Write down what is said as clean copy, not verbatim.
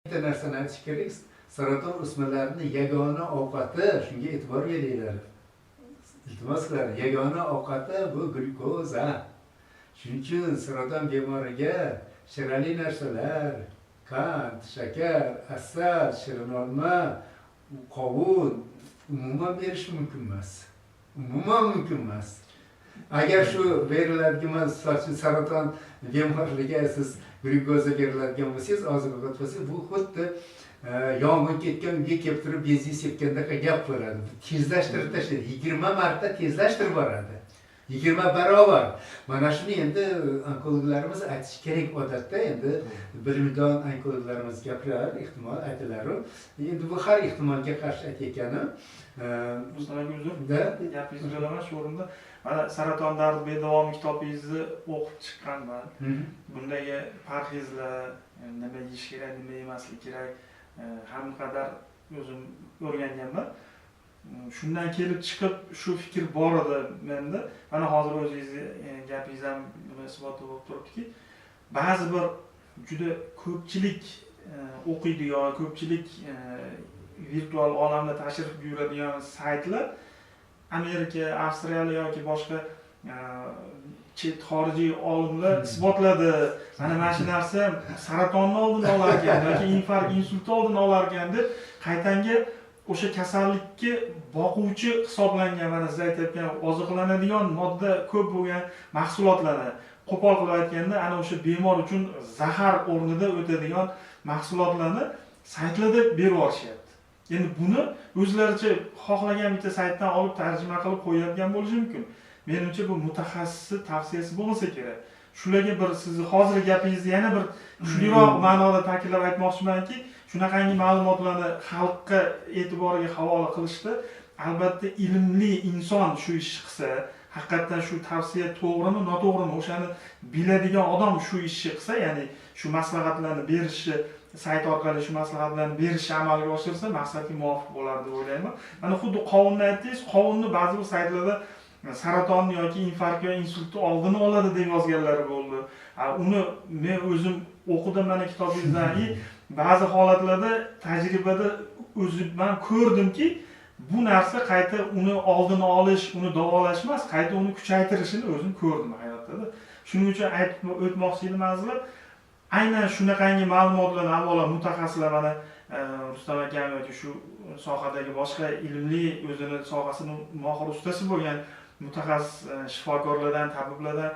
Bitta narsani aytish kerak, saraton o'smalarning yagona ovqati, shunga e'tibor beringlar. Iltimos qilaman, yagona ovqati bu glyukoza. Shuning uchun saraton bemoriga shirali narsalar, qand, shakar, asal, shirin olma, qovun umuman berish mumkin emas. Umuman mumkin emas. Agar shu beriladigan saraton bemorligiga siz glyukoza beriladigan bo'lsangiz, oziq-ovqat bo'lsa, bu xuddi yong'in ketgan uyga kelib turib benzin sepgandek gap bo'ladi. Tezlashtirib tashlaydi. 20 marta tezlashtirib boradi. 20 barobar. Mana shuni endi onkologlarimiz aytish kerak odatda, endi bilimdon onkologlarimiz gapirar, ehtimol aytilar. Endi bu har ehtimolga qarshi aytayotganim. Mustafa uzr, gapingizni bo'laman shu o'rinda. Mana saraton dardi bedavom kitobingizni o'qib chiqqanman. Bundagi parhezlar, nima yeyish kerak, nima yemaslik kerak, hamma qadar o'zim o'rganganman. Shundan kelib chiqib shu fikr bor edi menda. Mana hozir o'zingizni gapingiz ham buni isbot bo'lib turibdiki, ba'zi bir juda ko'pchilik o'qiydigan, ko'pchilik virtual olamda tashrif buyuradigan saytlar Amerika, Avstriya yoki boshqa chet xorijiy olimlar isbotladi. Mana shu narsa saratonni oldini olar ekan yoki infarkt, insultni oldini olar ekan deb qaytanga o'sha kasallikka boquvchi hisoblangan, mana siz aytayotgan oziqlanadigan modda ko'p bo'lgan mahsulotlarni qo'pol qilib aytganda, ana o'sha bemor uchun zahar o'rnida o'tadigan mahsulotlarni saytlarda berib yuborishyapti. Endi buni o'zlaricha xohlagan bitta saytdan olib tarjima qilib qo'yadigan bo'lishi mumkin. Menimcha bu mutaxassis tavsiyasi bo'lmasa kerak. Shularga bir sizni hozirgi gapingizni yana bir kuchliroq ma'noda ta'kidlab aytmoqchimanki, shunaqangi ma'lumotlarni xalqqa e'tiboriga havola qilishda albatta ilmli inson shu ishni qilsa, haqiqatan shu tavsiya to'g'rimi, noto'g'rimi o'shani biladigan odam shu ishni qilsa, ya'ni shu maslahatlarni berishi, sayt orqali shu maslahatlarni berishni amalga oshirsa, maqsadga muvofiq bo'lar deb o'ylayman. Mana xuddi qovunni aytdingiz, qovunni ba'zi bir saytlarda saraton yoki infarkt yoki insultni oldini oladi deb yozganlari bo'ldi. Uni men o'zim o'qidim mana kitobingizdan. Ba'zi holatlarda tajribada o'zim ham ko'rdimki, bu narsa qayta uni oldini olish, uni davolash emas, qayta uni kuchaytirishini o'zim ko'rdim hayotda. Shuning uchun aytib o'tmoqchi edim azizlar. Aynan shunaqangi ma'lumotlarni avvalo mutaxassislar, mana Rustam akam yoki shu sohadagi boshqa ilmli o'zini sohasini mohir ustasi bo'lgan mutaxassis shifokorlardan, tabiblardan